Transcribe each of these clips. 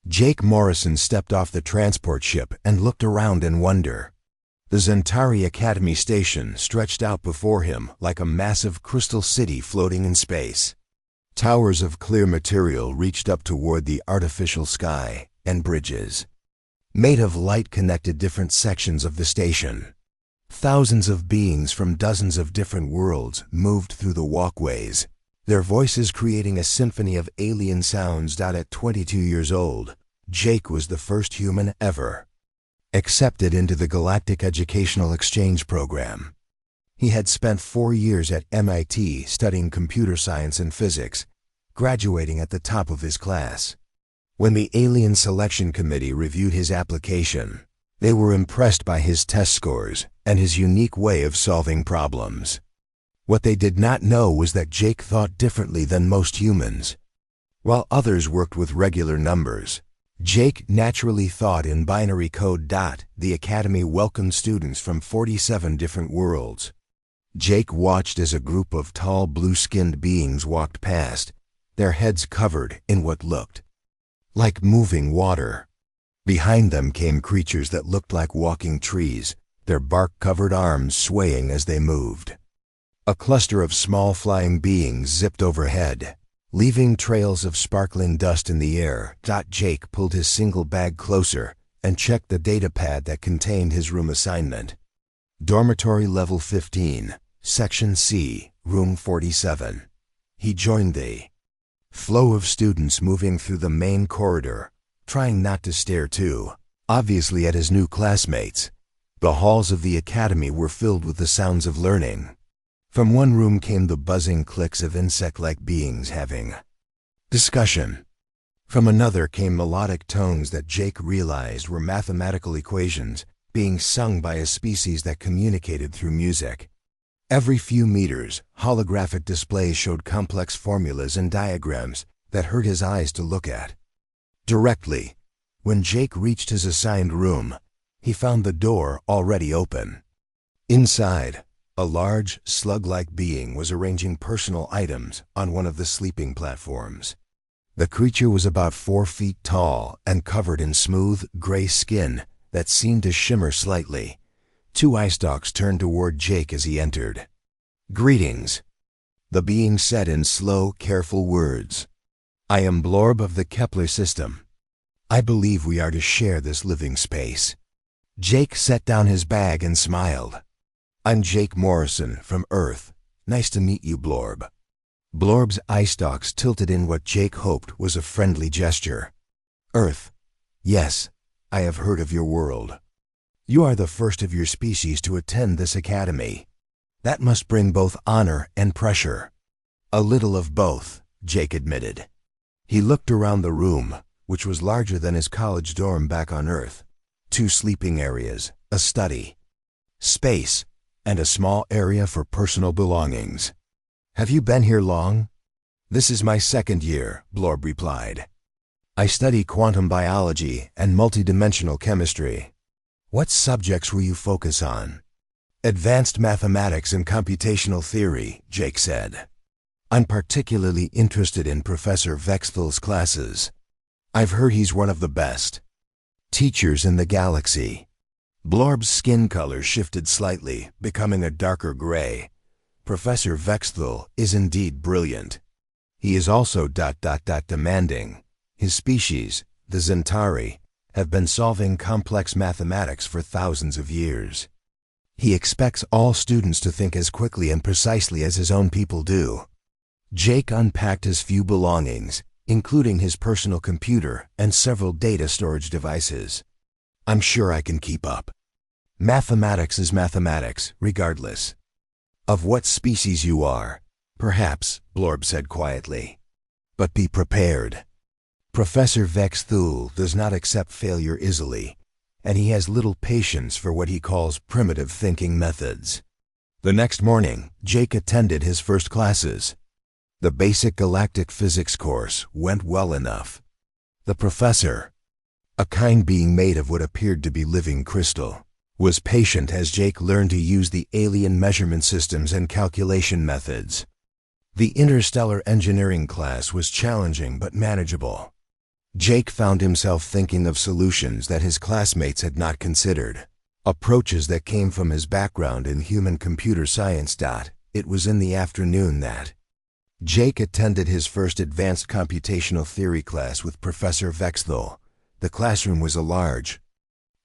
Jake Morrison stepped off the transport ship and looked around in wonder. The Zentari Academy station stretched out before him like a massive crystal city floating in space. Towers of clear material reached up toward the artificial sky, and bridges made of light connected different sections of the station. Thousands of beings from dozens of different worlds moved through the walkways, their voices creating a symphony of alien sounds. At 22 years old, Jake was the first human ever accepted into the Galactic Educational Exchange Program. He had spent 4 years at MIT studying computer science and physics, graduating at the top of his class. When the Alien Selection Committee reviewed his application, they were impressed by his test scores and his unique way of solving problems. What they did not know was that Jake thought differently than most humans. While others worked with regular numbers, Jake naturally thought in binary code. The Academy welcomed students from 47 different worlds. Jake watched as a group of tall blue-skinned beings walked past, their heads covered in what looked like moving water. Behind them came creatures that looked like walking trees, their bark-covered arms swaying as they moved. A cluster of small flying beings zipped overhead, leaving trails of sparkling dust in the air. Jake pulled his single bag closer and checked the data pad that contained his room assignment. Dormitory Level 15, Section C, Room 47. He joined the flow of students moving through the main corridor, trying not to stare too obviously at his new classmates. The halls of the academy were filled with the sounds of learning. From one room came the buzzing clicks of insect-like beings having discussion. From another came melodic tones that Jake realized were mathematical equations being sung by a species that communicated through music. Every few meters, holographic displays showed complex formulas and diagrams that hurt his eyes to look at. Directly, when Jake reached his assigned room, he found the door already open. Inside, a large, slug-like being was arranging personal items on one of the sleeping platforms. The creature was about 4 feet tall and covered in smooth, gray skin that seemed to shimmer slightly. 2 eye stalks turned toward Jake as he entered. "Greetings," the being said in slow, careful words. "I am Blorb of the Kepler system. I believe we are to share this living space." Jake set down his bag and smiled. "I'm Jake Morrison from Earth. Nice to meet you, Blorb." Blorb's eye stalks tilted in what Jake hoped was a friendly gesture. "Earth. Yes, I have heard of your world. You are the first of your species to attend this academy. That must bring both honor and pressure." "A little of both," Jake admitted. He looked around the room, which was larger than his college dorm back on Earth. 2 sleeping areas, a study space, and a small area for personal belongings. "Have you been here long?" "This is my 2nd year," Blorb replied. "I study quantum biology and multidimensional chemistry." "What subjects will you focus on?" "Advanced mathematics and computational theory," Jake said. "I'm particularly interested in Professor Vexthel's classes. I've heard he's one of the best teachers in the galaxy." Blorb's skin color shifted slightly, becoming a darker gray. "Professor Vexthel is indeed brilliant. He is also demanding. His species, the Zentari, have been solving complex mathematics for thousands of years. He expects all students to think as quickly and precisely as his own people do." Jake unpacked his few belongings, including his personal computer and several data storage devices. "I'm sure I can keep up. Mathematics is mathematics, regardless of what species you are." "Perhaps," Blorb said quietly. "But be prepared. Professor Vexthul does not accept failure easily, and he has little patience for what he calls primitive thinking methods." The next morning, Jake attended his first classes. The basic galactic physics course went well enough. The professor, a kind being made of what appeared to be living crystal, was patient as Jake learned to use the alien measurement systems and calculation methods. The interstellar engineering class was challenging but manageable. Jake found himself thinking of solutions that his classmates had not considered, approaches that came from his background in human computer science. It was in the afternoon that Jake attended his first advanced computational theory class with Professor Vexthal. The classroom was a large,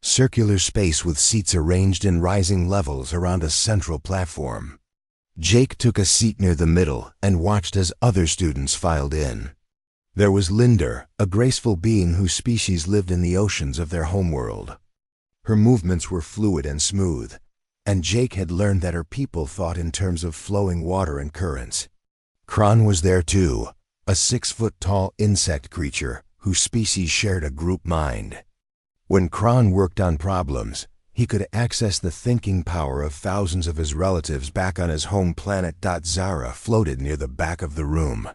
circular space with seats arranged in rising levels around a central platform. Jake took a seat near the middle and watched as other students filed in. There was Linder, a graceful being whose species lived in the oceans of their homeworld. Her movements were fluid and smooth, and Jake had learned that her people thought in terms of flowing water and currents. Kron was there too, a 6-foot-tall insect creature whose species shared a group mind. When Kron worked on problems, he could access the thinking power of thousands of his relatives back on his home planet. Zara floated near the back of the room.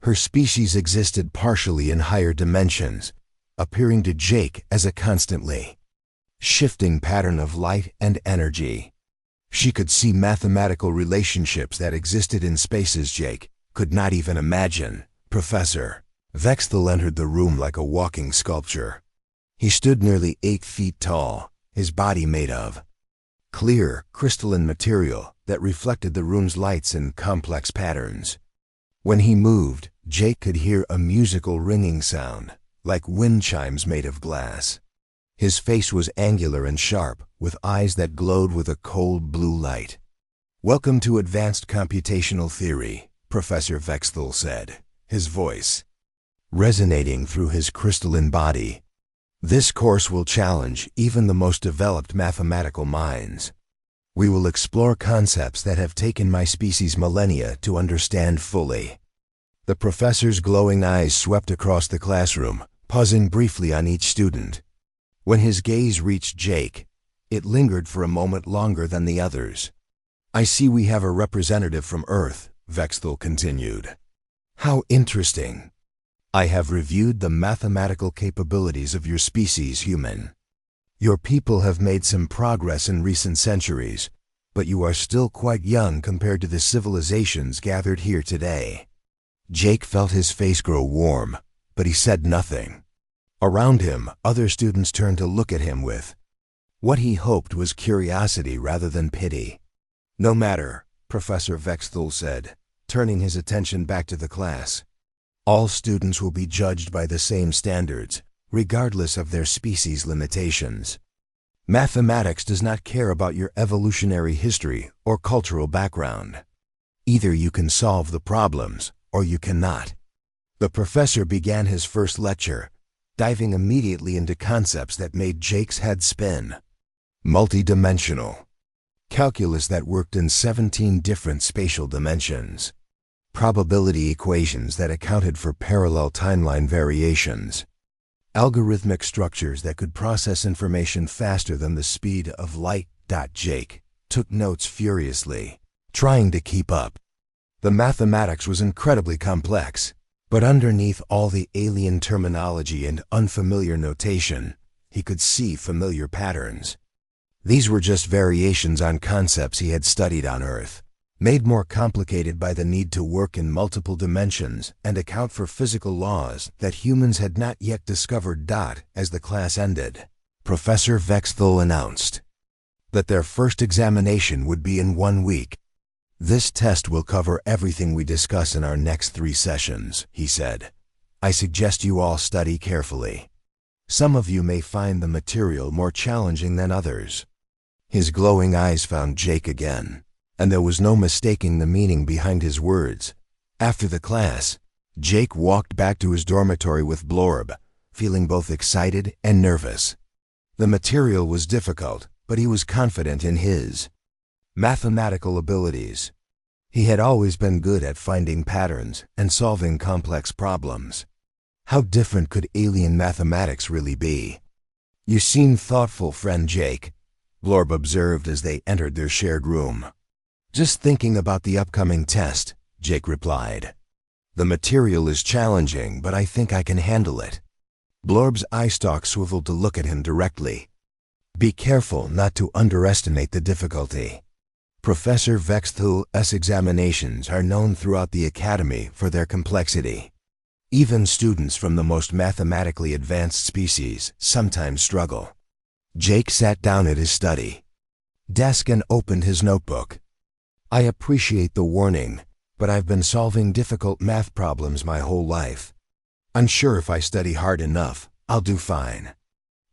Her species existed partially in higher dimensions, appearing to Jake as a constantly shifting pattern of light and energy. She could see mathematical relationships that existed in spaces Jake could not even imagine. Professor Vexthal entered the room like a walking sculpture. He stood nearly 8 feet tall, his body made of clear, crystalline material that reflected the room's lights in complex patterns. When he moved, Jake could hear a musical ringing sound, like wind chimes made of glass. His face was angular and sharp, with eyes that glowed with a cold blue light. "Welcome to Advanced Computational Theory," Professor Vexthal said, his voice resonating through his crystalline body. "This course will challenge even the most developed mathematical minds. We will explore concepts that have taken my species millennia to understand fully." The professor's glowing eyes swept across the classroom, pausing briefly on each student. When his gaze reached Jake, it lingered for a moment longer than the others. "I see we have a representative from Earth," Vexthal continued. "How interesting. I have reviewed the mathematical capabilities of your species, human. Your people have made some progress in recent centuries, but you are still quite young compared to the civilizations gathered here today." Jake felt his face grow warm, but he said nothing. Around him, other students turned to look at him with what he hoped was curiosity rather than pity. "No matter," Professor Vexthal said, turning his attention back to the class. "All students will be judged by the same standards, regardless of their species limitations. Mathematics does not care about your evolutionary history or cultural background. Either you can solve the problems, or you cannot." The professor began his first lecture, diving immediately into concepts that made Jake's head spin. Multidimensional calculus that worked in 17 different spatial dimensions. Probability equations that accounted for parallel timeline variations. Algorithmic structures that could process information faster than the speed of light. Jake took notes furiously, trying to keep up. The mathematics was incredibly complex, but underneath all the alien terminology and unfamiliar notation, he could see familiar patterns. These were just variations on concepts he had studied on Earth, made more complicated by the need to work in multiple dimensions and account for physical laws that humans had not yet discovered. As the class ended, Professor Vexthal announced that their first examination would be in 1 week. "This test will cover everything we discuss in our next 3 sessions," he said. "I suggest you all study carefully. Some of you may find the material more challenging than others." His glowing eyes found Jake again, and there was no mistaking the meaning behind his words. After the class, Jake walked back to his dormitory with Blorb, feeling both excited and nervous. The material was difficult, but he was confident in his mathematical abilities. He had always been good at finding patterns and solving complex problems. How different could alien mathematics really be? "You seem thoughtful, friend Jake," Blorb observed as they entered their shared room. "Just thinking about the upcoming test," Jake replied. "The material is challenging, but I think I can handle it." Blorb's eye stalk swiveled to look at him directly. "Be careful not to underestimate the difficulty. Professor Vexthal's examinations are known throughout the Academy for their complexity. Even students from the most mathematically advanced species sometimes struggle. Jake sat down at his study desk and opened his notebook. I appreciate the warning, but I've been solving difficult math problems my whole life. I'm sure if I study hard enough, I'll do fine.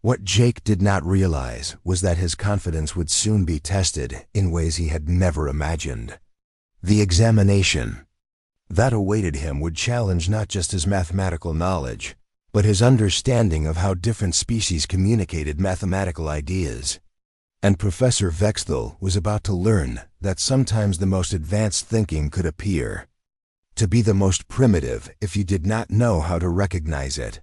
What Jake did not realize was that his confidence would soon be tested in ways he had never imagined. The examination that awaited him would challenge not just his mathematical knowledge, but his understanding of how different species communicated mathematical ideas. And Professor Vexthal was about to learn that sometimes the most advanced thinking could appear to be the most primitive if you did not know how to recognize it.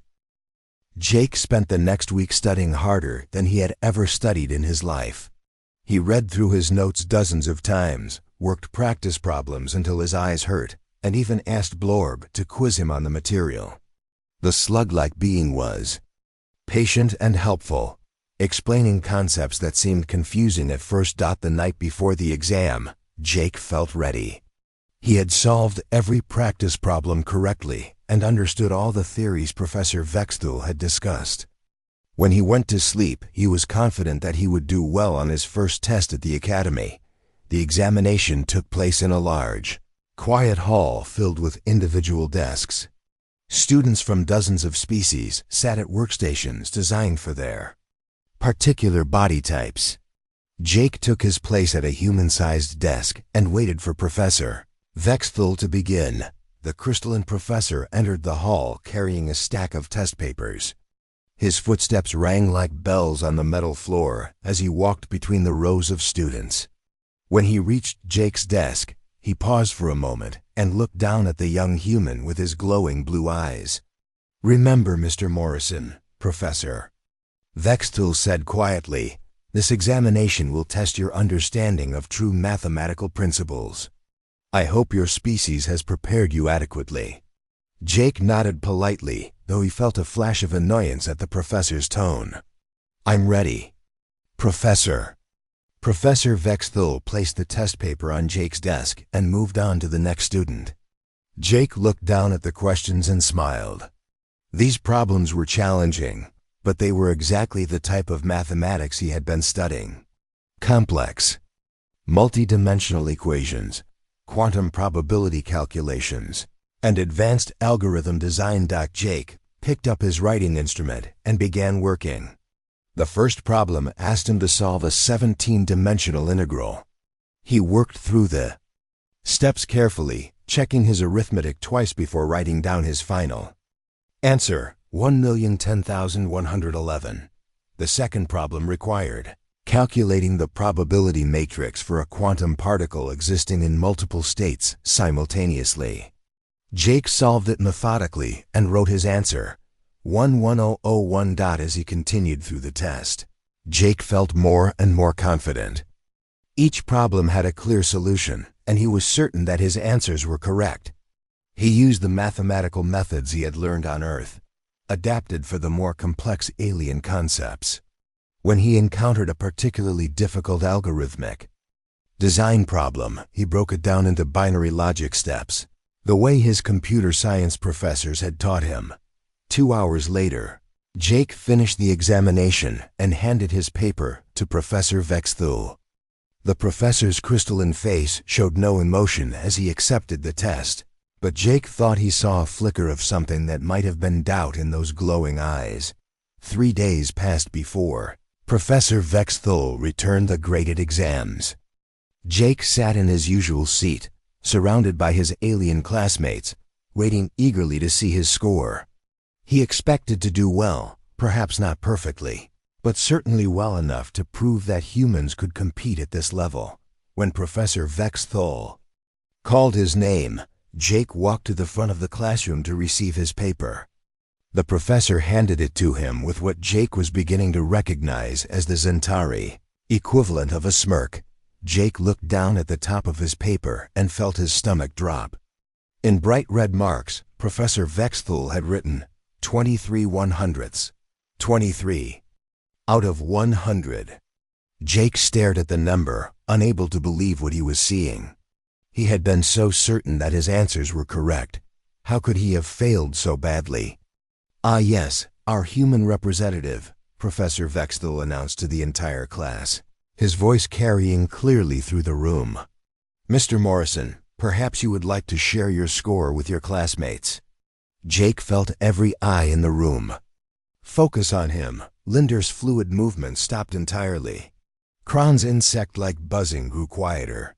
Jake spent the next week studying harder than he had ever studied in his life. He read through his notes dozens of times, worked practice problems until his eyes hurt, and even asked Blorb to quiz him on the material. The slug-like being was patient and helpful, explaining concepts that seemed confusing at first. The night before the exam, Jake felt ready. He had solved every practice problem correctly and understood all the theories Professor Vexthal had discussed. When he went to sleep, he was confident that he would do well on his first test at the academy. The examination took place in a large, quiet hall filled with individual desks. Students from dozens of species sat at workstations designed for their particular body types. Jake took his place at a human-sized desk and waited for Professor Vexthal to begin. The crystalline professor entered the hall carrying a stack of test papers. His footsteps rang like bells on the metal floor as he walked between the rows of students. When he reached Jake's desk, he paused for a moment and looked down at the young human with his glowing blue eyes. "Remember, Mr. Morrison, Professor," Vexthal said quietly, "this examination will test your understanding of true mathematical principles. I hope your species has prepared you adequately." Jake nodded politely, though he felt a flash of annoyance at the professor's tone. "I'm ready, Professor." Professor Vexthal placed the test paper on Jake's desk and moved on to the next student. Jake looked down at the questions and smiled. These problems were challenging, but they were exactly the type of mathematics he had been studying. Complex, multi-dimensional equations, quantum probability calculations, and advanced algorithm design. Jake picked up his writing instrument and began working. The first problem asked him to solve a 17-dimensional integral. He worked through the steps carefully, checking his arithmetic twice before writing down his final answer, 1,010,111. The second problem required calculating the probability matrix for a quantum particle existing in multiple states simultaneously. Jake solved it methodically and wrote his answer, 11001. As he continued through the test, Jake felt more and more confident. Each problem had a clear solution, and he was certain that his answers were correct. He used the mathematical methods he had learned on Earth, adapted for the more complex alien concepts. When he encountered a particularly difficult algorithmic design problem, he broke it down into binary logic steps, the way his computer science professors had taught him. 2 hours later, Jake finished the examination and handed his paper to Professor Vexthal. The professor's crystalline face showed no emotion as he accepted the test, but Jake thought he saw a flicker of something that might have been doubt in those glowing eyes. 3 days passed before Professor Vexthal returned the graded exams. Jake sat in his usual seat, surrounded by his alien classmates, waiting eagerly to see his score. He expected to do well, perhaps not perfectly, but certainly well enough to prove that humans could compete at this level. When Professor Vexthal called his name, Jake walked to the front of the classroom to receive his paper. The professor handed it to him with what Jake was beginning to recognize as the Zentari equivalent of a smirk. Jake looked down at the top of his paper and felt his stomach drop. In bright red marks, Professor Vexthal had written 23/100ths, 23 out of 100. Jake stared at the number, unable to believe what he was seeing. He had been so certain that his answers were correct. How could he have failed so badly? "Ah yes, our human representative," Professor Vexthal announced to the entire class, his voice carrying clearly through the room. "Mr. Morrison, perhaps you would like to share your score with your classmates." Jake felt every eye in the room focus on him. Linder's fluid movement stopped entirely. Kron's insect-like buzzing grew quieter.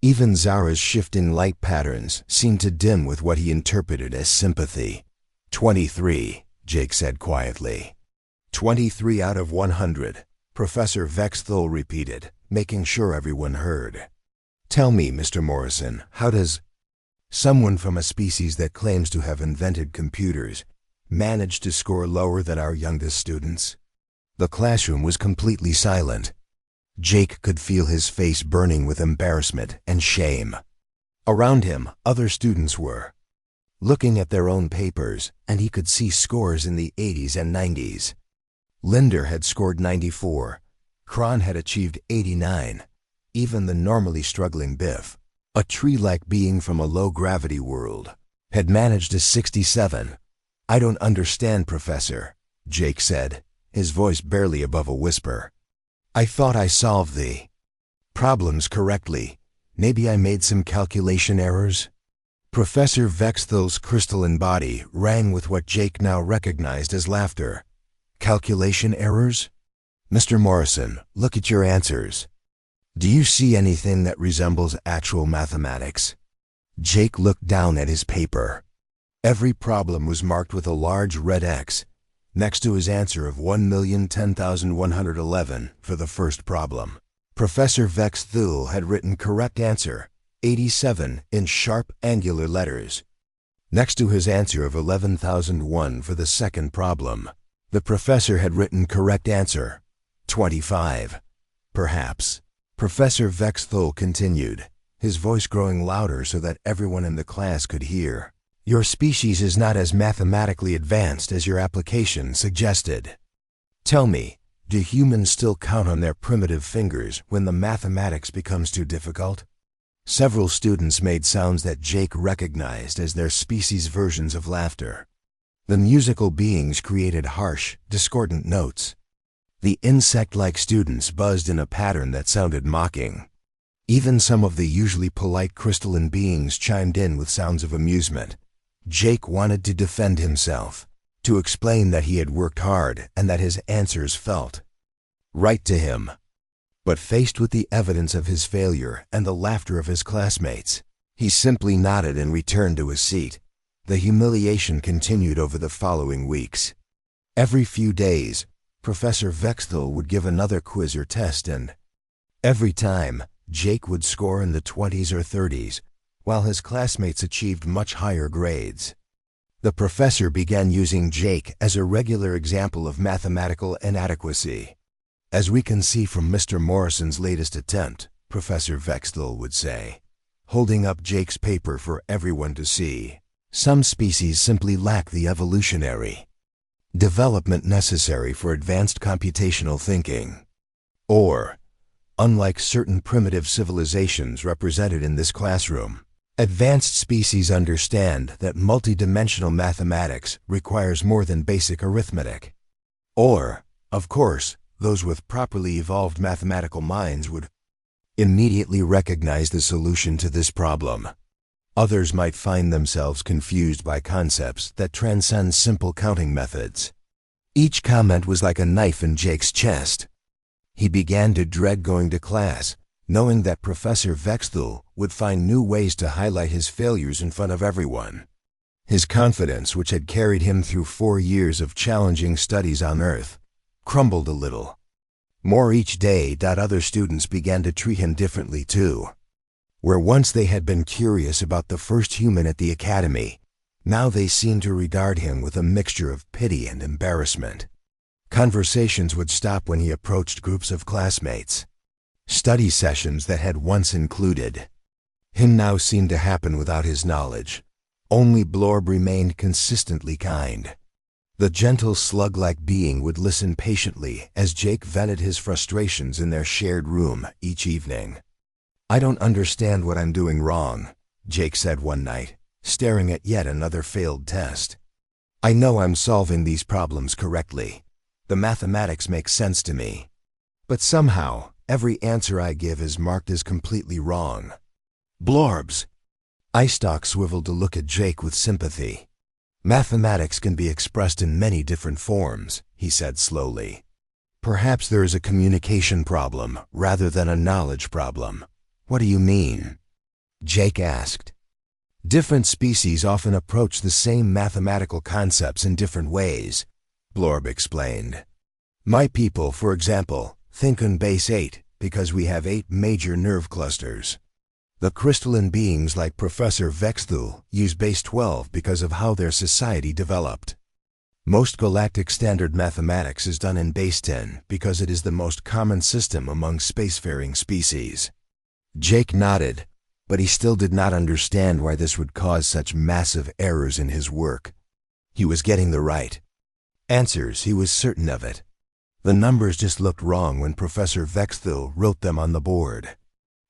Even Zara's shifting light patterns seemed to dim with what he interpreted as sympathy. 23, Jake said quietly. 23 out of 100, Professor Vexthal repeated, making sure everyone heard. "Tell me, Mr. Morrison, how does someone from a species that claims to have invented computers manage to score lower than our youngest students?" The classroom was completely silent. Jake could feel his face burning with embarrassment and shame. Around him, other students were looking at their own papers, and he could see scores in the 80s and 90s. Linder had scored 94. Kron had achieved 89. Even the normally struggling Biff, a tree-like being from a low-gravity world, had managed a 67. "I don't understand, Professor," Jake said, his voice barely above a whisper. "I thought I solved the problems correctly. Maybe I made some calculation errors?" Professor Vexthal's crystalline body rang with what Jake now recognized as laughter. "Calculation errors? Mr. Morrison, look at your answers. Do you see anything that resembles actual mathematics?" Jake looked down at his paper. Every problem was marked with a large red X next to his answer of 1,010,111 for the first problem. Professor Vexthal had written correct answer, 87, in sharp angular letters, next to his answer of 11,001 for the second problem. The professor had written correct answer, 25. "Perhaps," Professor Vexthal continued, his voice growing louder so that everyone in the class could hear, "your species is not as mathematically advanced as your application suggested. Tell me, do humans still count on their primitive fingers when the mathematics becomes too difficult?" Several students made sounds that Jake recognized as their species' versions of laughter. The musical beings created harsh, discordant notes. The insect-like students buzzed in a pattern that sounded mocking. Even some of the usually polite crystalline beings chimed in with sounds of amusement. Jake wanted to defend himself, to explain that he had worked hard and that his answers felt right to him. But faced with the evidence of his failure and the laughter of his classmates, he simply nodded and returned to his seat. The humiliation continued over the following weeks. Every few days, Professor Vexthal would give another quiz or test, and every time, Jake would score in the 20s or 30s, while his classmates achieved much higher grades. The professor began using Jake as a regular example of mathematical inadequacy. "As we can see from Mr. Morrison's latest attempt," Professor Vexthal would say, holding up Jake's paper for everyone to see, "some species simply lack the evolutionary development necessary for advanced computational thinking. Or, unlike certain primitive civilizations represented in this classroom, advanced species understand that multidimensional mathematics requires more than basic arithmetic. Or, of course, those with properly evolved mathematical minds would immediately recognize the solution to this problem. Others might find themselves confused by concepts that transcend simple counting methods." Each comment was like a knife in Jake's chest. He began to dread going to class, knowing that Professor Vexthal would find new ways to highlight his failures in front of everyone. His confidence, which had carried him through 4 years of challenging studies on Earth, crumbled a little. More each day, other students began to treat him differently too. Where once they had been curious about the first human at the academy, now they seemed to regard him with a mixture of pity and embarrassment. Conversations would stop when he approached groups of classmates. Study sessions that had once included him now seemed to happen without his knowledge. Only Blorb remained consistently kind. The gentle slug-like being would listen patiently as Jake vented his frustrations in their shared room each evening. "I don't understand what I'm doing wrong," Jake said one night, staring at yet another failed test. I know I'm solving these problems correctly. The mathematics make sense to me. But somehow, every answer I give is marked as completely wrong. Blorbs! Istock swiveled to look at Jake with sympathy. Mathematics can be expressed in many different forms, he said slowly. Perhaps there is a communication problem rather than a knowledge problem. What do you mean? Jake asked. Different species often approach the same mathematical concepts in different ways, Blorb explained. My people, for example, think on base 8 because we have 8 major nerve clusters. The crystalline beings like Professor Vexthul use base 12 because of how their society developed. Most galactic standard mathematics is done in base 10 because it is the most common system among spacefaring species. Jake nodded, but he still did not understand why this would cause such massive errors in his work. He was getting the right answers, he was certain of it. The numbers just looked wrong when Professor Vexthul wrote them on the board.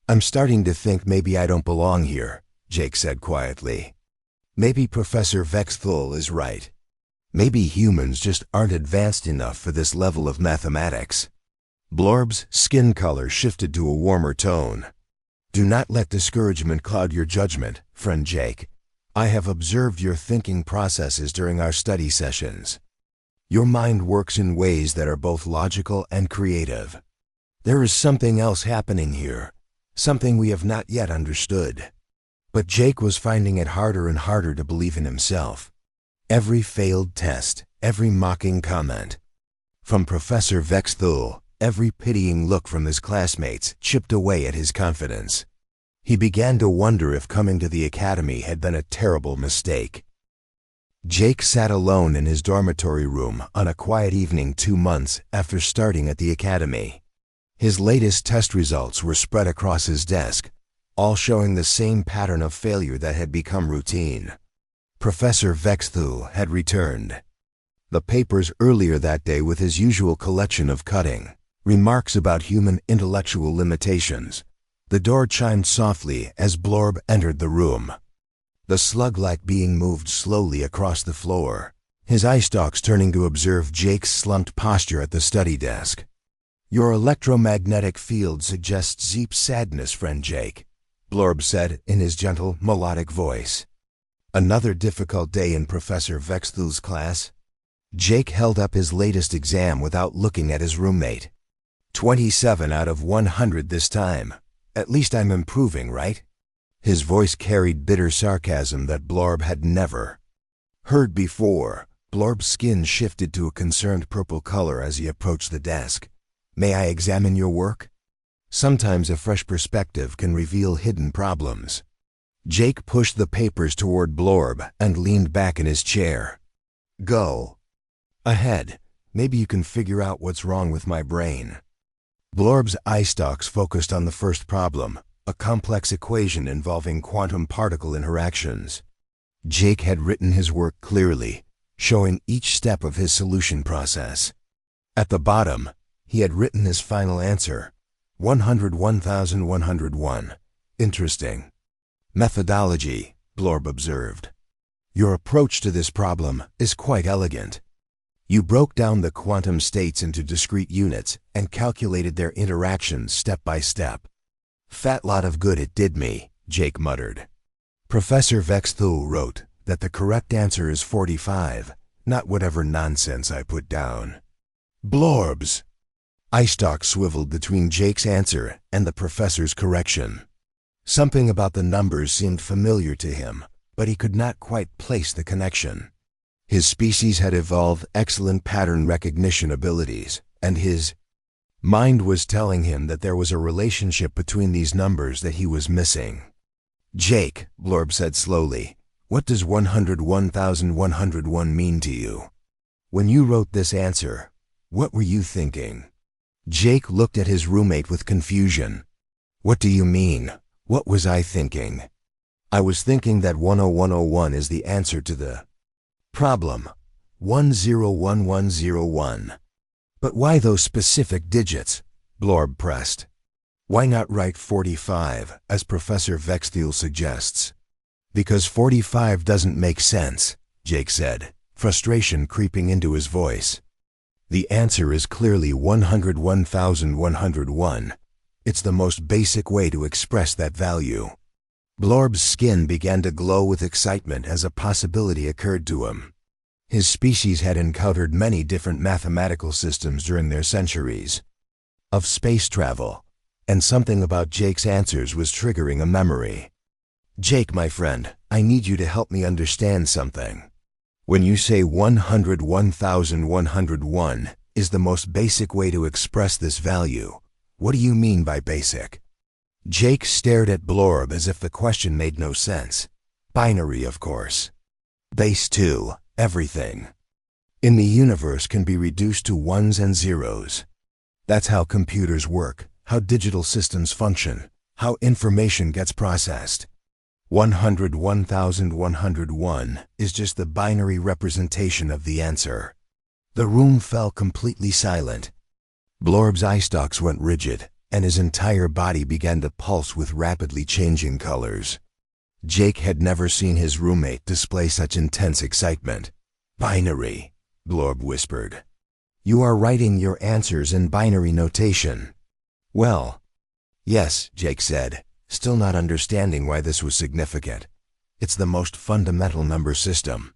I'm starting to think maybe I don't belong here, Jake said quietly. Maybe Professor Vexthul is right. Maybe humans just aren't advanced enough for this level of mathematics. Blorb's skin color shifted to a warmer tone. Do not let discouragement cloud your judgment, friend Jake. I have observed your thinking processes during our study sessions. Your mind works in ways that are both logical and creative. There is something else happening here, something we have not yet understood. But Jake was finding it harder and harder to believe in himself. Every failed test, every mocking comment from Professor Vexthul, every pitying look from his classmates chipped away at his confidence. He began to wonder if coming to the academy had been a terrible mistake. Jake sat alone in his dormitory room on a quiet evening 2 months after starting at the academy. His latest test results were spread across his desk, all showing the same pattern of failure that had become routine. Professor Vexthul had returned the papers earlier that day with his usual collection of cutting remarks about human intellectual limitations. The door chimed softly as Blorb entered the room. The slug-like being moved slowly across the floor, his eye stalks turning to observe Jake's slumped posture at the study desk. Your electromagnetic field suggests deep sadness, friend Jake, Blorb said in his gentle, melodic voice. Another difficult day in Professor Vexthul's class. Jake held up his latest exam without looking at his roommate. 27 out of 100 this time. At least I'm improving, right? His voice carried bitter sarcasm that Blorb had never heard before. Blorb's skin shifted to a concerned purple color as he approached the desk. May I examine your work? Sometimes a fresh perspective can reveal hidden problems. Jake pushed the papers toward Blorb and leaned back in his chair. Go ahead. Maybe you can figure out what's wrong with my brain. Blorb's eye stalks focused on the first problem, a complex equation involving quantum particle interactions. Jake had written his work clearly, showing each step of his solution process. At the bottom, he had written his final answer, 101,101. Interesting methodology, Blorb observed. Your approach to this problem is quite elegant. You broke down the quantum states into discrete units and calculated their interactions step by step. Fat lot of good it did me, Jake muttered. Professor Vexthul wrote that the correct answer is 45, not whatever nonsense I put down. Blorbs! Eyestalk swiveled between Jake's answer and the professor's correction. Something about the numbers seemed familiar to him, but he could not quite place the connection. His species had evolved excellent pattern recognition abilities, and his mind was telling him that there was a relationship between these numbers that he was missing. Jake, Blorb said slowly, what does 101,101 mean to you? When you wrote this answer, what were you thinking? Jake looked at his roommate with confusion. What do you mean? What was I thinking? I was thinking that 10101 is the answer to the problem, 101101. But why those specific digits? Blorb pressed. Why not write 45, as Professor Vexthul suggests? Because 45 doesn't make sense, Jake said, frustration creeping into his voice. The answer is clearly 101,101. It's the most basic way to express that value. Blorb's skin began to glow with excitement as a possibility occurred to him. His species had encountered many different mathematical systems during their centuries of space travel, and something about Jake's answers was triggering a memory. Jake, my friend, I need you to help me understand something. When you say 101,101 is the most basic way to express this value, what do you mean by basic? Jake stared at Blorb as if the question made no sense. Binary, of course. Base 2, everything in the universe can be reduced to ones and zeros. That's how computers work, how digital systems function, how information gets processed. 101,101 is just the binary representation of the answer. The room fell completely silent. Blorb's eye stalks went rigid, and his entire body began to pulse with rapidly changing colors. Jake had never seen his roommate display such intense excitement. Binary, Blorb whispered. You are writing your answers in binary notation. Well, yes, Jake said, still not understanding why this was significant. It's the most fundamental number system.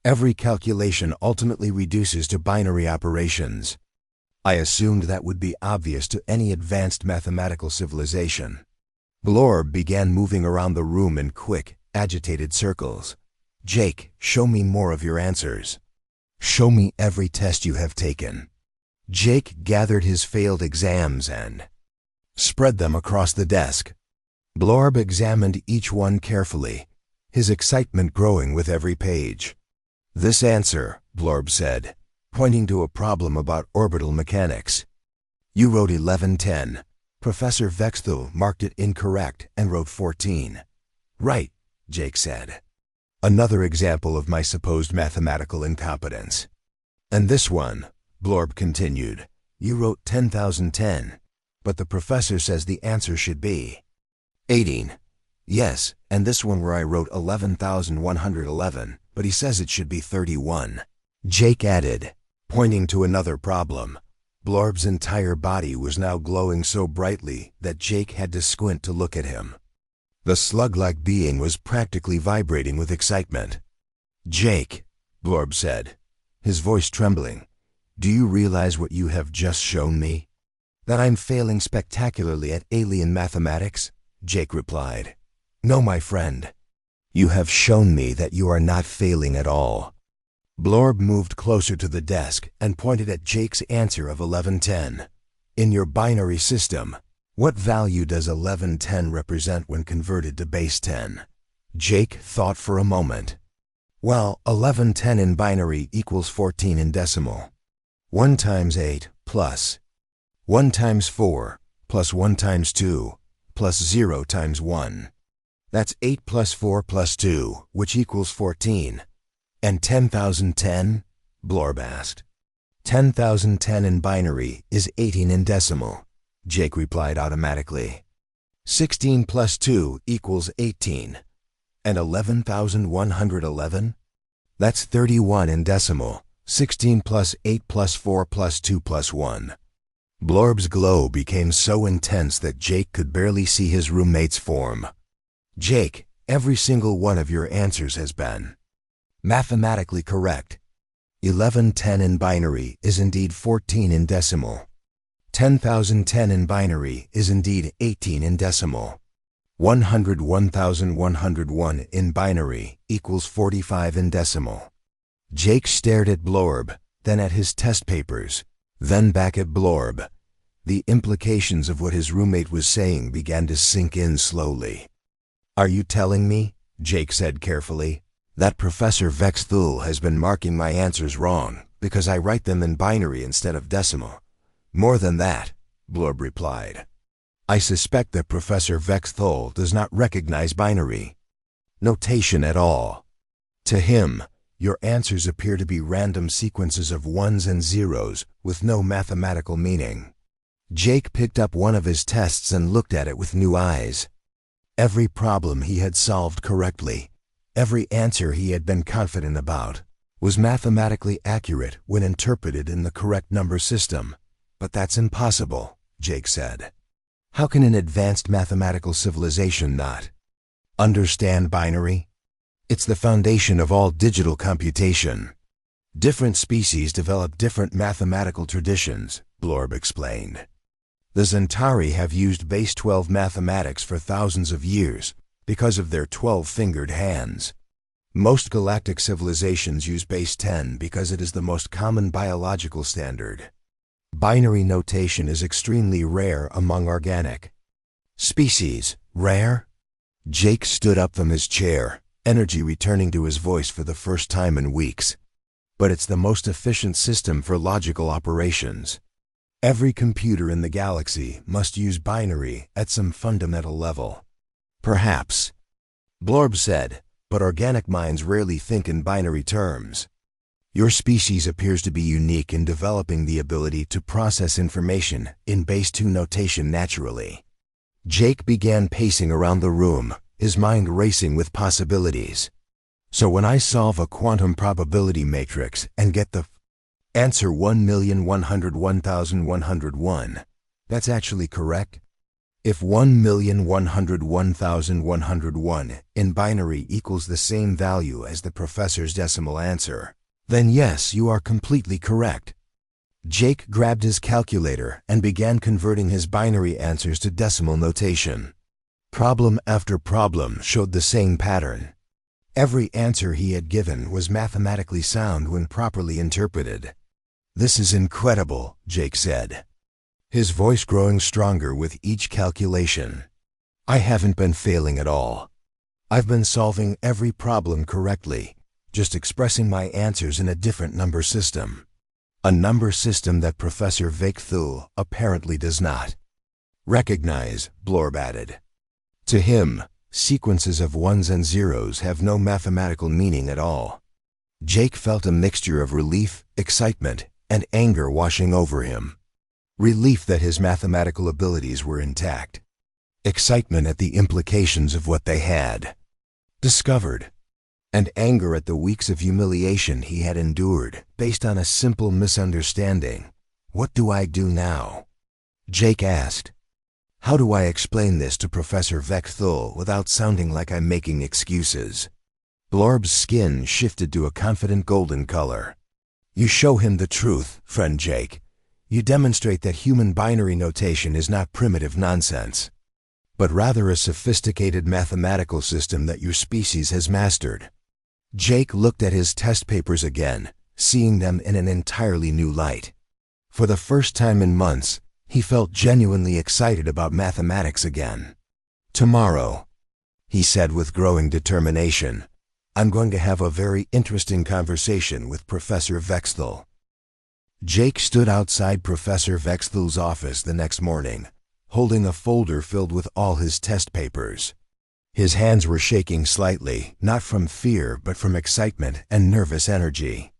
Every calculation ultimately reduces to binary operations. I assumed that would be obvious to any advanced mathematical civilization. Blorb began moving around the room in quick, agitated circles. Jake, show me more of your answers. Show me every test you have taken. Jake gathered his failed exams and spread them across the desk. Blorb examined each one carefully, his excitement growing with every page. This answer, Blorb said, pointing to a problem about orbital mechanics. You wrote 1110. Professor Vexthul marked it incorrect and wrote 14. Right, Jake said. Another example of my supposed mathematical incompetence. And this one, Blorb continued, you wrote 10,010, but the professor says the answer should be 18. Yes, and this one where I wrote 11,111, but he says it should be 31. Jake added, pointing to another problem. Blorb's entire body was now glowing so brightly that Jake had to squint to look at him. The slug-like being was practically vibrating with excitement. Jake, Blorb said, his voice trembling, do you realize what you have just shown me? That I'm failing spectacularly at alien mathematics? Jake replied. No, my friend. You have shown me that you are not failing at all. Blorb moved closer to the desk and pointed at Jake's answer of 1110. In your binary system, what value does 1110 represent when converted to base 10? Jake thought for a moment. Well, 1110 in binary equals 14 in decimal. 1 times 8 plus 1 times 4 plus 1 times 2 plus 0 times 1. That's 8 plus 4 plus 2, which equals 14. And 10,010? Blorb asked. 10,010 in binary is 18 in decimal, Jake replied automatically. 16 plus 2 equals 18. And 11,111? That's 31 in decimal. 16 plus 8 plus 4 plus 2 plus 1. Blorb's glow became so intense that Jake could barely see his roommate's form. Jake, every single one of your answers has been mathematically correct. 1110 in binary is indeed 14 in decimal. 10,010 in binary is indeed 18 in decimal. 101,101 in binary equals 45 in decimal. Jake stared at Blorb, then at his test papers, then back at Blorb. The implications of what his roommate was saying began to sink in slowly. Are you telling me, Jake said carefully, that Professor Vexthul has been marking my answers wrong because I write them in binary instead of decimal? More than that, Blorb replied. I suspect that Professor Vexthul does not recognize binary notation at all. To him, your answers appear to be random sequences of ones and zeros with no mathematical meaning. Jake picked up one of his tests and looked at it with new eyes. Every problem he had solved correctly, Every answer he had been confident about was mathematically accurate when interpreted in the correct number system. But that's impossible, Jake said. How can an advanced mathematical civilization not understand binary? It's the foundation of all digital computation. Different species develop different mathematical traditions, Blorb explained. The Zentari have used base 12 mathematics for thousands of years because of their 12-fingered hands. Most galactic civilizations use base 10 because it is the most common biological standard. Binary notation is extremely rare among organic species. Rare? Jake stood up from his chair, energy returning to his voice for the first time in weeks. But it's the most efficient system for logical operations. Every computer in the galaxy must use binary at some fundamental level. Perhaps, Blorb said, but organic minds rarely think in binary terms. Your species appears to be unique in developing the ability to process information in base 2 notation naturally. Jake began pacing around the room, his mind racing with possibilities. So when I solve a quantum probability matrix and get the answer 1,101,101, that's actually correct? If 1,101,101 in binary equals the same value as the professor's decimal answer, then yes, you are completely correct. Jake grabbed his calculator and began converting his binary answers to decimal notation. Problem after problem showed the same pattern. Every answer he had given was mathematically sound when properly interpreted. This is incredible, Jake said, his voice growing stronger with each calculation. I haven't been failing at all. I've been solving every problem correctly, just expressing my answers in a different number system. A number system that Professor Vakethul apparently does not recognize, Blorb added. To him, sequences of ones and zeros have no mathematical meaning at all. Jake felt a mixture of relief, excitement, and anger washing over him. Relief that his mathematical abilities were intact. Excitement at the implications of what they had discovered. And anger at the weeks of humiliation he had endured based on a simple misunderstanding. What do I do now? Jake asked. How do I explain this to Professor Vakethul without sounding like I'm making excuses? Blorb's skin shifted to a confident golden color. You show him the truth, friend Jake. You demonstrate that human binary notation is not primitive nonsense, but rather a sophisticated mathematical system that your species has mastered. Jake looked at his test papers again, seeing them in an entirely new light. For the first time in months, he felt genuinely excited about mathematics again. Tomorrow, he said with growing determination, I'm going to have a very interesting conversation with Professor Vakethul. Jake stood outside Professor Vakethul's office the next morning, holding a folder filled with all his test papers. His hands were shaking slightly, not from fear but from excitement and nervous energy.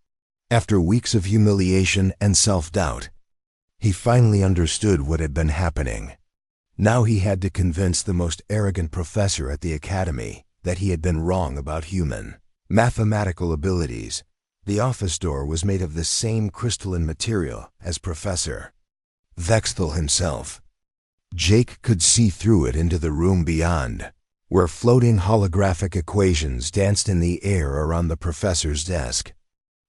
After weeks of humiliation and self-doubt, he finally understood what had been happening. Now he had to convince the most arrogant professor at the academy that he had been wrong about human mathematical abilities. The office door was made of the same crystalline material as Professor Vakethul himself. Jake could see through it into the room beyond, where floating holographic equations danced in the air around the professor's desk.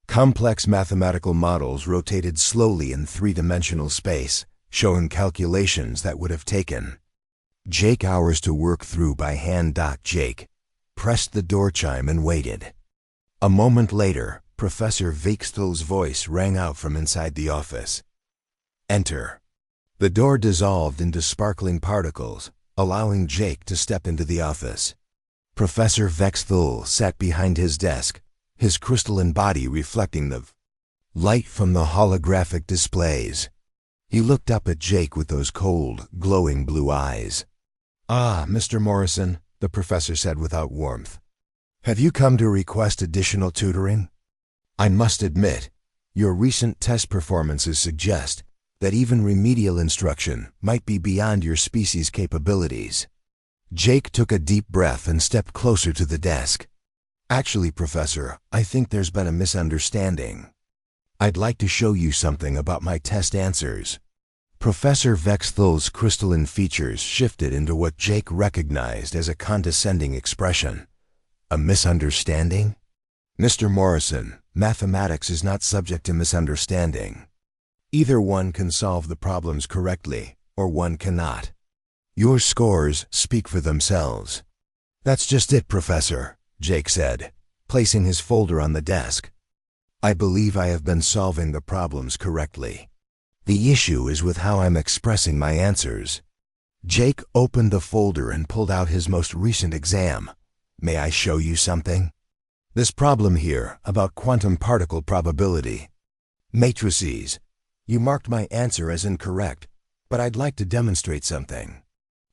Complex mathematical models rotated slowly in three-dimensional space, showing calculations that would have taken Jake hours to work through by hand. Jake pressed the door chime and waited. A moment later, Professor Vakethul's voice rang out from inside the office. Enter. The door dissolved into sparkling particles, allowing Jake to step into the office. Professor Vakethul sat behind his desk, his crystalline body reflecting the light from the holographic displays. He looked up at Jake with those cold, glowing blue eyes. Ah, Mr. Morrison, the professor said without warmth. Have you come to request additional tutoring? I must admit, your recent test performances suggest that even remedial instruction might be beyond your species' capabilities. Jake took a deep breath and stepped closer to the desk. Actually, Professor, I think there's been a misunderstanding. I'd like to show you something about my test answers. Professor Vexthel's crystalline features shifted into what Jake recognized as a condescending expression. A misunderstanding? Mr. Morrison, mathematics is not subject to misunderstanding. Either one can solve the problems correctly, or one cannot. Your scores speak for themselves. That's just it, Professor, Jake said, placing his folder on the desk. I believe I have been solving the problems correctly. The issue is with how I'm expressing my answers. Jake opened the folder and pulled out his most recent exam. May I show you something? This problem here about quantum particle probability. Matrices. You marked my answer as incorrect, but I'd like to demonstrate something.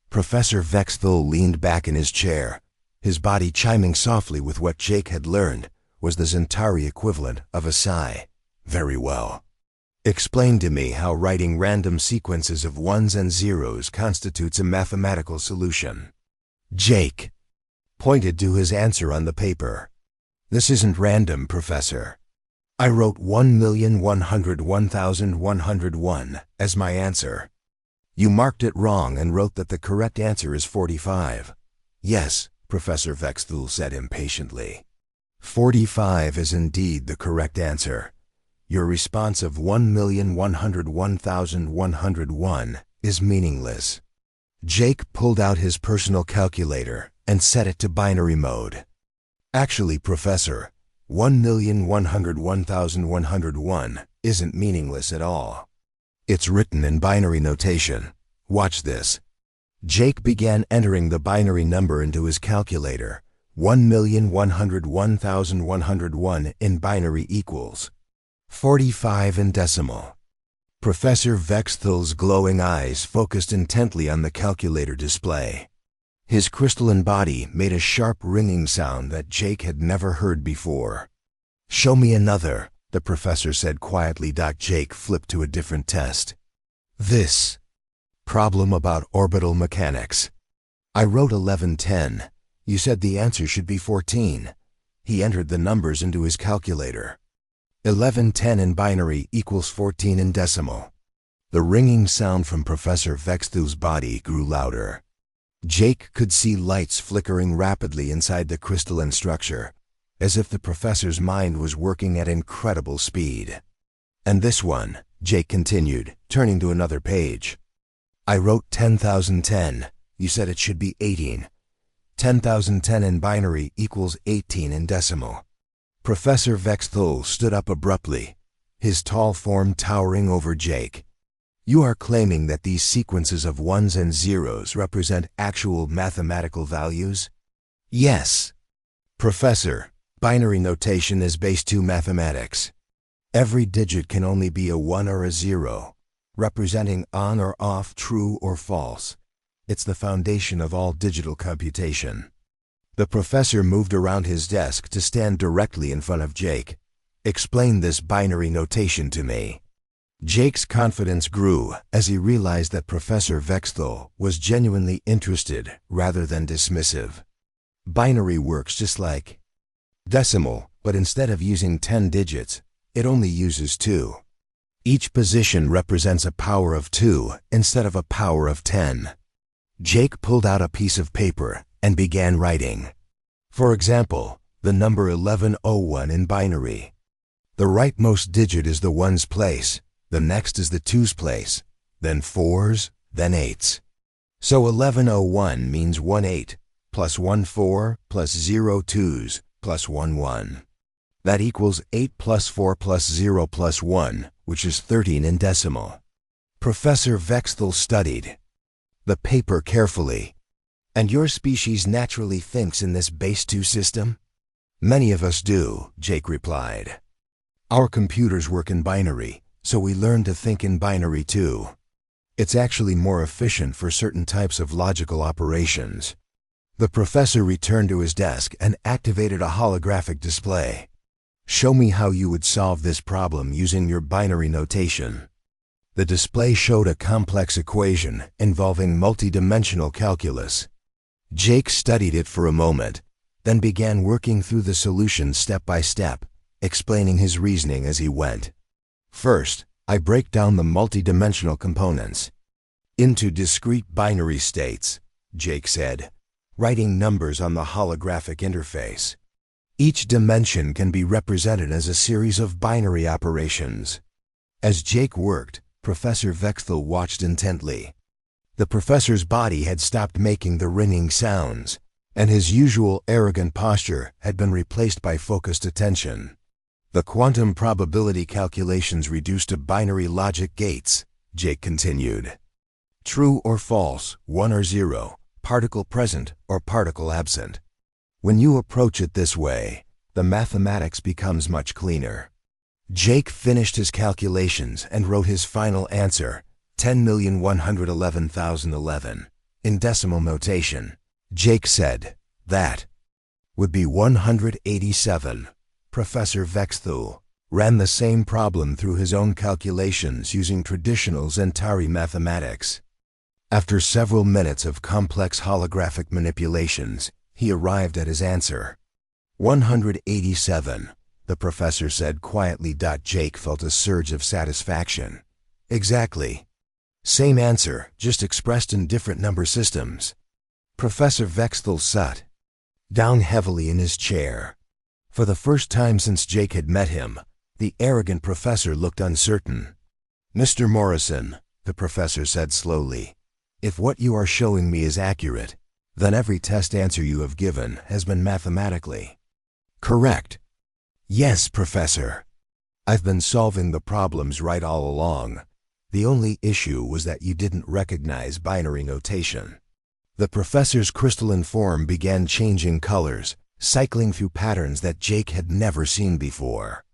Professor Vexthel leaned back in his chair, his body chiming softly with what Jake had learned was the Centauri equivalent of a sigh. Very well. Explain to me how writing random sequences of ones and zeros constitutes a mathematical solution. Jake pointed to his answer on the paper. This isn't random, Professor. I wrote 1,101,101 as my answer. You marked it wrong and wrote that the correct answer is 45. Yes, Professor Vexthel said impatiently. 45 is indeed the correct answer. Your response of 1,101,101 is meaningless. Jake pulled out his personal calculator and set it to binary mode. Actually, Professor, 1,101,101 isn't meaningless at all. It's written in binary notation. Watch this. Jake began entering the binary number into his calculator. 1,101,101 in binary equals 45 in decimal. Professor Vexthel's glowing eyes focused intently on the calculator display. His crystalline body made a sharp ringing sound that Jake had never heard before. Show me another, the professor said quietly. Jake flipped to a different test. This problem about orbital mechanics. I wrote 1110. You said the answer should be 14. He entered the numbers into his calculator. 1110 in binary equals 14 in decimal. The ringing sound from Professor Vexthel's body grew louder. Jake could see lights flickering rapidly inside the crystalline structure, as if the professor's mind was working at incredible speed. And this one, Jake continued, turning to another page. I wrote 10,010. You said it should be 18. 10,010 in binary equals 18 in decimal. Professor Vexthel stood up abruptly, his tall form towering over Jake. You are claiming that these sequences of ones and zeros represent actual mathematical values? Yes. Professor, binary notation is base 2 mathematics. Every digit can only be a 1 or a 0, representing on or off, true or false. It's the foundation of all digital computation. The professor moved around his desk to stand directly in front of Jake. Explain this binary notation to me. Jake's confidence grew as he realized that Professor Vexthel was genuinely interested rather than dismissive. Binary works just like decimal, but instead of using 10 digits, it only uses 2. Each position represents a power of 2 instead of a power of 10. Jake pulled out a piece of paper and began writing. For example, the number 1101 in binary. The rightmost digit is the 1's place, the next is the 2's place, then 4's, then 8's. So 1101 means 18 plus 14 plus 02's plus 11. That equals 8 plus 4 plus 0 plus 1, which is 13 in decimal. Professor Vexthel studied the paper carefully. And your species naturally thinks in this base 2 system? Many of us do, Jake replied. Our computers work in binary, so we learn to think in binary too. It's actually more efficient for certain types of logical operations. The professor returned to his desk and activated a holographic display. Show me how you would solve this problem using your binary notation. The display showed a complex equation involving multidimensional calculus. Jake studied it for a moment, then began working through the solution step by step, explaining his reasoning as he went. First, I break down the multidimensional components into discrete binary states, Jake said, writing numbers on the holographic interface. Each dimension can be represented as a series of binary operations. As Jake worked, Professor Vexthal watched intently. The professor's body had stopped making the ringing sounds, and his usual arrogant posture had been replaced by focused attention. The quantum probability calculations reduced to binary logic gates, Jake continued. True or false, 1 or 0, particle present or particle absent. When you approach it this way, the mathematics becomes much cleaner. Jake finished his calculations and wrote his final answer, 10,111,011, in decimal notation. Jake said, "That would be 187. Professor Vexthal ran the same problem through his own calculations using traditional Zentari mathematics. After several minutes of complex holographic manipulations, he arrived at his answer. 187, the professor said quietly. Jake felt a surge of satisfaction. Exactly. Same answer, just expressed in different number systems. Professor Vexthal sat down heavily in his chair. For the first time since Jake had met him, the arrogant professor looked uncertain. Mr. Morrison, the professor said slowly, if what you are showing me is accurate, then every test answer you have given has been mathematically correct. Yes, Professor. I've been solving the problems right all along. The only issue was that you didn't recognize binary notation. The professor's crystalline form began changing colors, cycling through patterns that Jake had never seen before.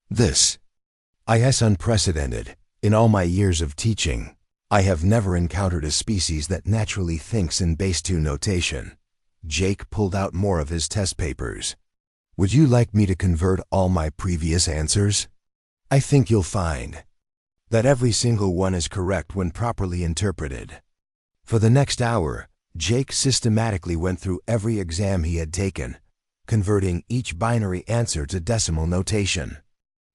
This is unprecedented. In all my years of teaching, I have never encountered a species that naturally thinks in base 2 notation. Jake pulled out more of his test papers. Would you like me to convert all my previous answers? I think you'll find that every single one is correct when properly interpreted. For the next hour, Jake systematically went through every exam he had taken, converting each binary answer to decimal notation.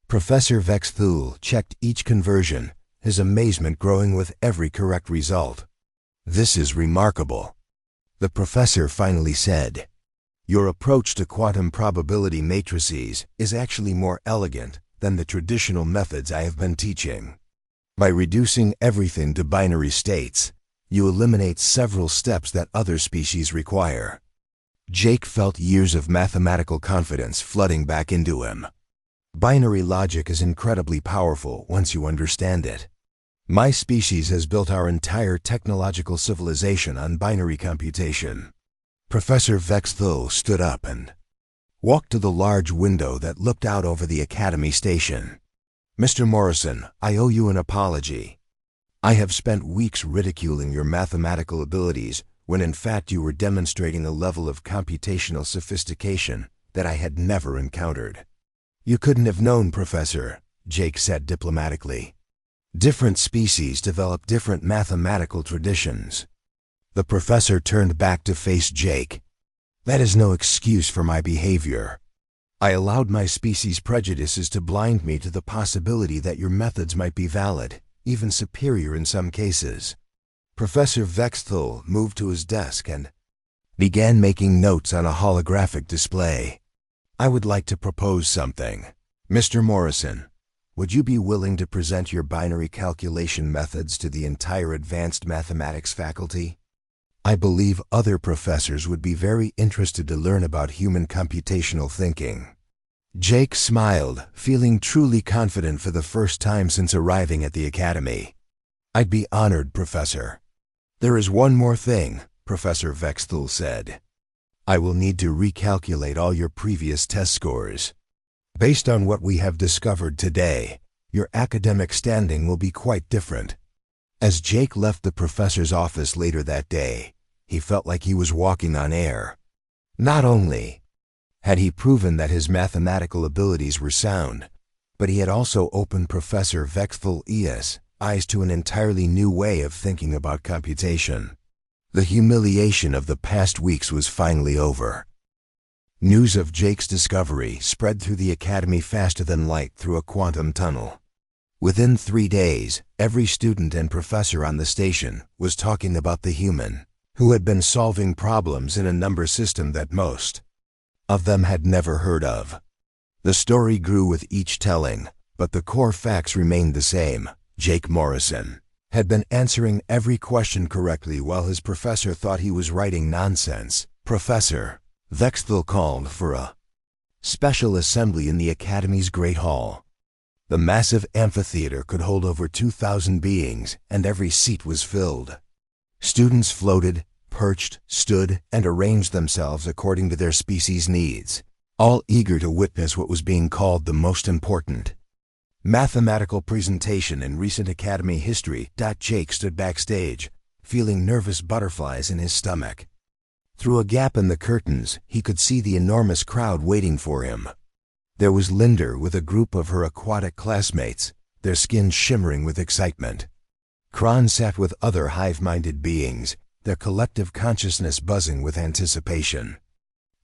Professor Vexthal checked each conversion, his amazement growing with every correct result. This is remarkable. The professor finally said, your approach to quantum probability matrices is actually more elegant than the traditional methods I have been teaching. By reducing everything to binary states, you eliminate several steps that other species require. Jake felt years of mathematical confidence flooding back into him. Binary logic is incredibly powerful once you understand it. My species has built our entire technological civilization on binary computation. Professor Vexthal stood up and walked to the large window that looked out over the Academy station. Mr. Morrison, I owe you an apology. I have spent weeks ridiculing your mathematical abilities when in fact you were demonstrating a level of computational sophistication that I had never encountered. You couldn't have known, Professor, Jake said diplomatically. Different species develop different mathematical traditions. The professor turned back to face Jake. That is no excuse for my behavior. I allowed my species' prejudices to blind me to the possibility that your methods might be valid, even superior in some cases. Professor Vexthal moved to his desk and began making notes on a holographic display. I would like to propose something. Mr. Morrison, would you be willing to present your binary calculation methods to the entire advanced mathematics faculty? I believe other professors would be very interested to learn about human computational thinking. Jake smiled, feeling truly confident for the first time since arriving at the Academy. I'd be honored, Professor. There is one more thing, Professor Vexthal said. I will need to recalculate all your previous test scores. Based on what we have discovered today, your academic standing will be quite different. As Jake left the professor's office later that day, he felt like he was walking on air. Not only had he proven that his mathematical abilities were sound, but he had also opened Professor Vexthal's eyes to an entirely new way of thinking about computation. The humiliation of the past weeks was finally over. News of Jake's discovery spread through the academy faster than light through a quantum tunnel. Within 3 days, every student and professor on the station was talking about the human, who had been solving problems in a number system that most of them had never heard of. The story grew with each telling, but the core facts remained the same. Jake Morrison had been answering every question correctly while his professor thought he was writing nonsense. Professor Vexthal called for a special assembly in the Academy's Great Hall. The massive amphitheater could hold over 2,000 beings, and every seat was filled. Students floated, perched, stood, and arranged themselves according to their species' needs, all eager to witness what was being called the most important mathematical presentation in recent Academy history. Jake stood backstage, feeling nervous butterflies in his stomach. Through a gap in the curtains, he could see the enormous crowd waiting for him. There was Linder with a group of her aquatic classmates, their skins shimmering with excitement. Kron sat with other hive-minded beings, their collective consciousness buzzing with anticipation.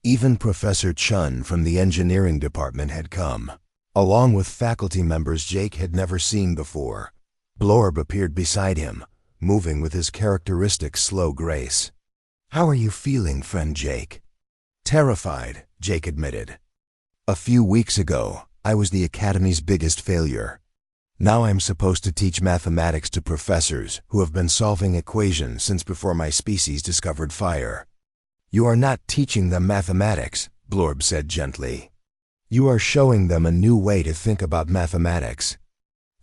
Even Professor Chun from the engineering department had come, along with faculty members Jake had never seen before. Blorb appeared beside him, moving with his characteristic slow grace. "How are you feeling, friend Jake?" "Terrified," Jake admitted. "A few weeks ago, I was the Academy's biggest failure. Now I'm supposed to teach mathematics to professors who have been solving equations since before my species discovered fire." "You are not teaching them mathematics," Blorb said gently. "You are showing them a new way to think about mathematics.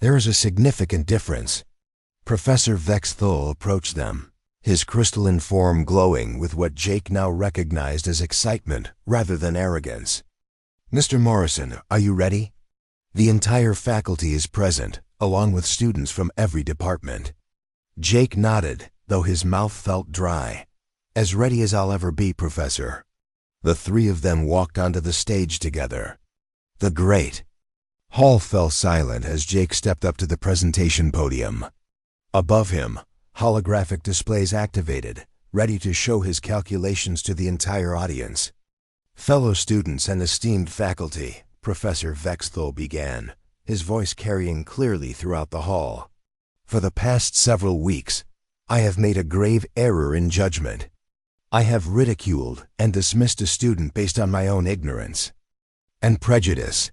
There is a significant difference." Professor Vexthal approached them, his crystalline form glowing with what Jake now recognized as excitement rather than arrogance. "Mr. Morrison, are you ready? The entire faculty is present, along with students from every department." Jake nodded, though his mouth felt dry. "As ready as I'll ever be, Professor." The three of them walked onto the stage together. The great hall fell silent as Jake stepped up to the presentation podium. Above him, holographic displays activated, ready to show his calculations to the entire audience. "Fellow students and esteemed faculty," Professor Vexthal began, his voice carrying clearly throughout the hall. "For the past several weeks, I have made a grave error in judgment. I have ridiculed and dismissed a student based on my own ignorance and prejudice."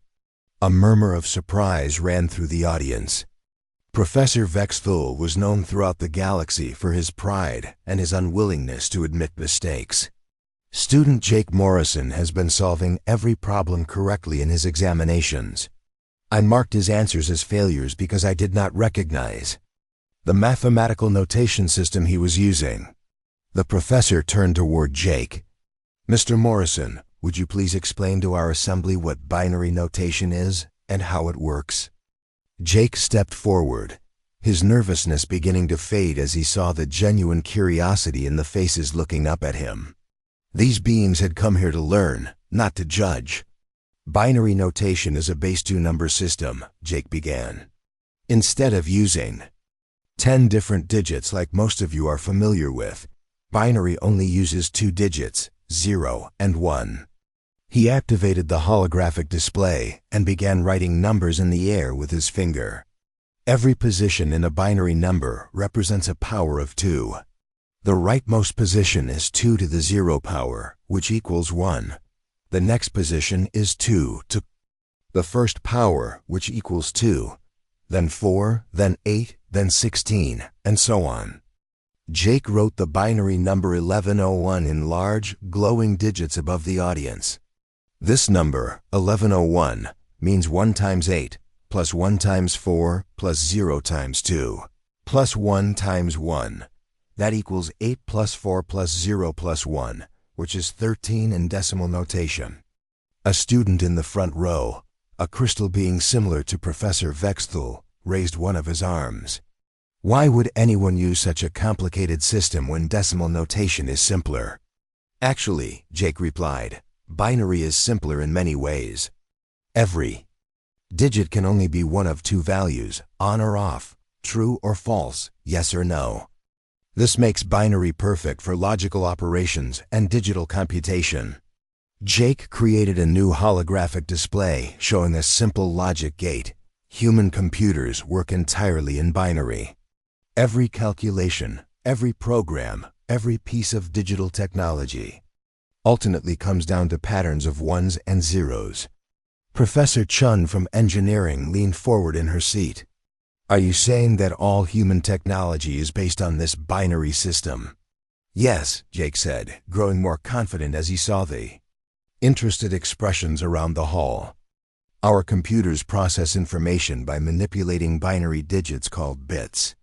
A murmur of surprise ran through the audience. Professor Vexthal was known throughout the galaxy for his pride and his unwillingness to admit mistakes. Student Jake Morrison has been solving every problem correctly in his examinations. I marked his answers as failures because I did not recognize the mathematical notation system he was using. The professor turned toward Jake. "Mr. Morrison, would you please explain to our assembly what binary notation is and how it works?" Jake stepped forward, his nervousness beginning to fade as he saw the genuine curiosity in the faces looking up at him. These beings had come here to learn, not to judge. "Binary notation is a base 2-number system," Jake began. "Instead of using 10 different digits like most of you are familiar with, binary only uses 2 digits, 0 and 1. He activated the holographic display and began writing numbers in the air with his finger. Every position in a binary number represents a power of 2. The rightmost position is 2 to the 0 power, which equals 1. The next position is 2 to the first power, which equals 2. Then 4, then 8, then 16, and so on. Jake wrote the binary number 1101 in large, glowing digits above the audience. This number, 1101, means 1 times 8, plus 1 times 4, plus 0 times 2, plus 1 times 1. That equals 8 plus 4 plus 0 plus 1, which is 13 in decimal notation. A student in the front row, a crystal being similar to Professor Vexthal, raised one of his arms. "Why would anyone use such a complicated system when decimal notation is simpler?" "Actually," Jake replied, "binary is simpler in many ways. Every digit can only be one of 2 values, on or off, true or false, yes or no. This makes binary perfect for logical operations and digital computation." Jake created a new holographic display showing a simple logic gate. Human computers work entirely in binary. Every calculation, every program, every piece of digital technology ultimately comes down to patterns of ones and zeros. Professor Chun from engineering leaned forward in her seat. Are you saying that all human technology is based on this binary system? Yes, Jake said, growing more confident as he saw the interested expressions around the hall. Our computers process information by manipulating binary digits called bits.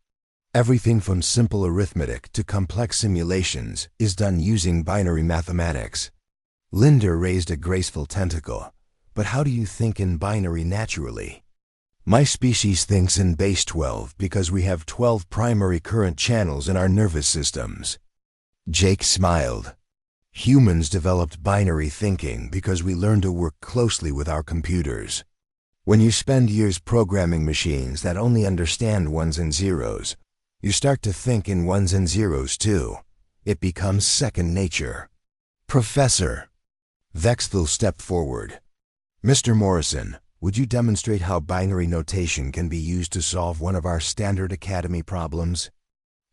Everything from simple arithmetic to complex simulations is done using binary mathematics. Linda raised a graceful tentacle. But how do you think in binary naturally? My species thinks in base 12 because we have 12 primary current channels in our nervous systems. Jake smiled. Humans developed binary thinking because we learned to work closely with our computers. When you spend years programming machines that only understand ones and zeros, you start to think in ones and zeros too. It becomes second nature. Professor. Vexthal stepped forward. Mr. Morrison, would you demonstrate how binary notation can be used to solve one of our standard academy problems?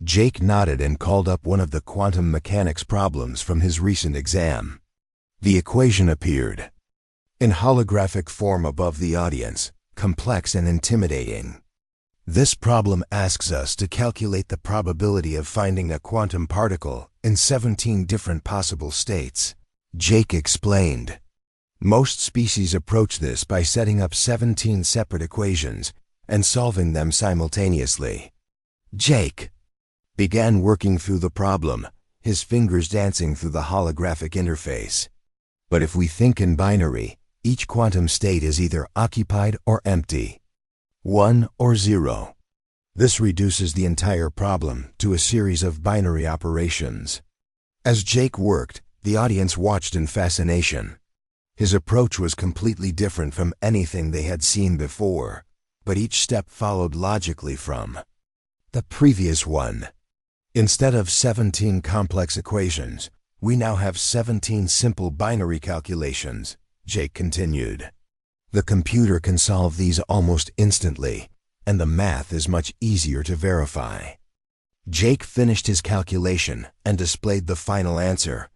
Jake nodded and called up one of the quantum mechanics problems from his recent exam. The equation appeared in holographic form above the audience, complex and intimidating. This problem asks us to calculate the probability of finding a quantum particle in 17 different possible states. Jake explained. Most species approach this by setting up 17 separate equations and solving them simultaneously. Jake began working through the problem, his fingers dancing through the holographic interface. But if we think in binary, each quantum state is either occupied or empty, 1 or 0. This reduces the entire problem to a series of binary operations. As Jake worked, the audience watched in fascination. His approach was completely different from anything they had seen before, but each step followed logically from the previous one. Instead of 17 complex equations, we now have 17 simple binary calculations, Jake continued. The computer can solve these almost instantly, and the math is much easier to verify. Jake finished his calculation and displayed the final answer,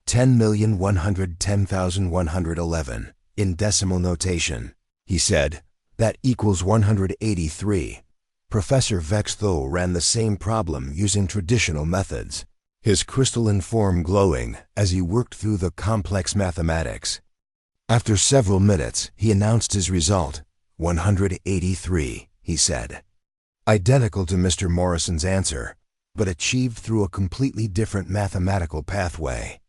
10,110,111, in decimal notation. He said, that equals 183. Professor Vexthal ran the same problem using traditional methods, his crystalline form glowing as he worked through the complex mathematics. After several minutes, he announced his result, 183, he said. Identical to Mr. Morrison's answer, but achieved through a completely different mathematical pathway.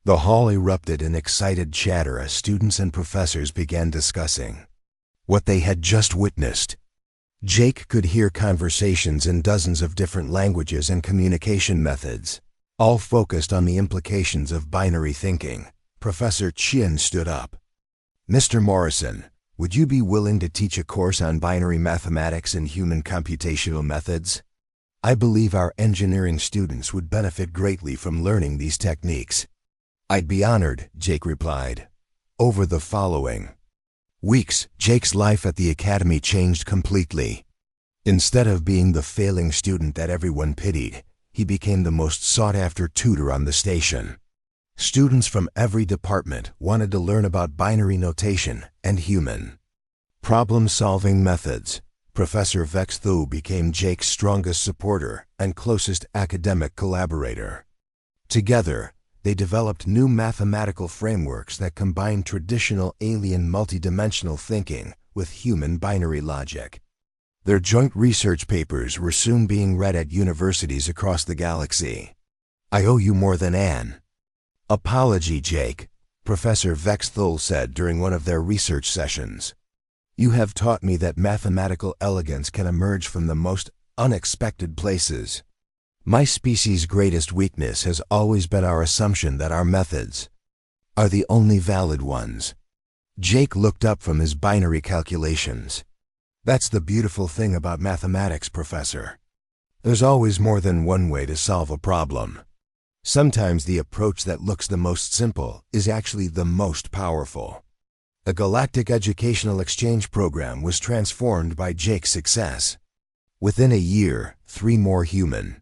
The hall erupted in excited chatter as students and professors began discussing what they had just witnessed. Jake could hear conversations in dozens of different languages and communication methods, all focused on the implications of binary thinking. Professor Chien stood up. Mr. Morrison, would you be willing to teach a course on binary mathematics and human computational methods? I believe our engineering students would benefit greatly from learning these techniques. I'd be honored, Jake replied. Over the following weeks, Jake's life at the academy changed completely. Instead of being the failing student that everyone pitied, he became the most sought-after tutor on the station. Students from every department wanted to learn about binary notation and human problem-solving methods. Professor Vexthal became Jake's strongest supporter and closest academic collaborator. Together, they developed new mathematical frameworks that combine traditional alien multidimensional thinking with human binary logic. Their joint research papers were soon being read at universities across the galaxy. I owe you more than an apology, Jake, Professor Vexthal said during one of their research sessions. You have taught me that mathematical elegance can emerge from the most unexpected places. My species' greatest weakness has always been our assumption that our methods are the only valid ones. Jake looked up from his binary calculations. That's the beautiful thing about mathematics, Professor. There's always more than one way to solve a problem. Sometimes the approach that looks the most simple is actually the most powerful. A galactic educational exchange program was transformed by Jake's success. Within a year, 3 more human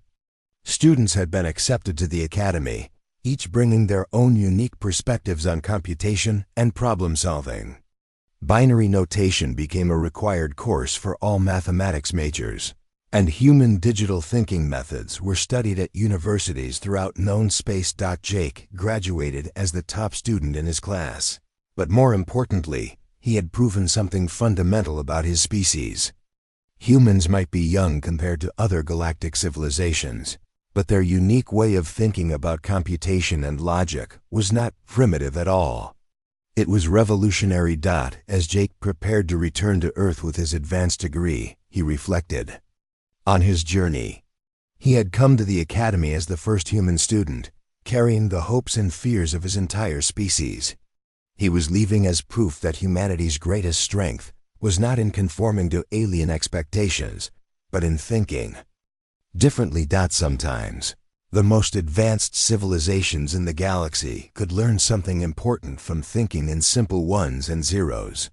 students had been accepted to the academy, each bringing their own unique perspectives on computation and problem solving. Binary notation became a required course for all mathematics majors, and human digital thinking methods were studied at universities throughout known space. Jake graduated as the top student in his class. But more importantly, he had proven something fundamental about his species. Humans might be young compared to other galactic civilizations, but their unique way of thinking about computation and logic was not primitive at all. It was revolutionary. As Jake prepared to return to Earth with his advanced degree, he reflected on his journey. He had come to the academy as the first human student, carrying the hopes and fears of his entire species. He was leaving as proof that humanity's greatest strength was not in conforming to alien expectations, but in thinking differently. Sometimes, the most advanced civilizations in the galaxy could learn something important from thinking in simple ones and zeros.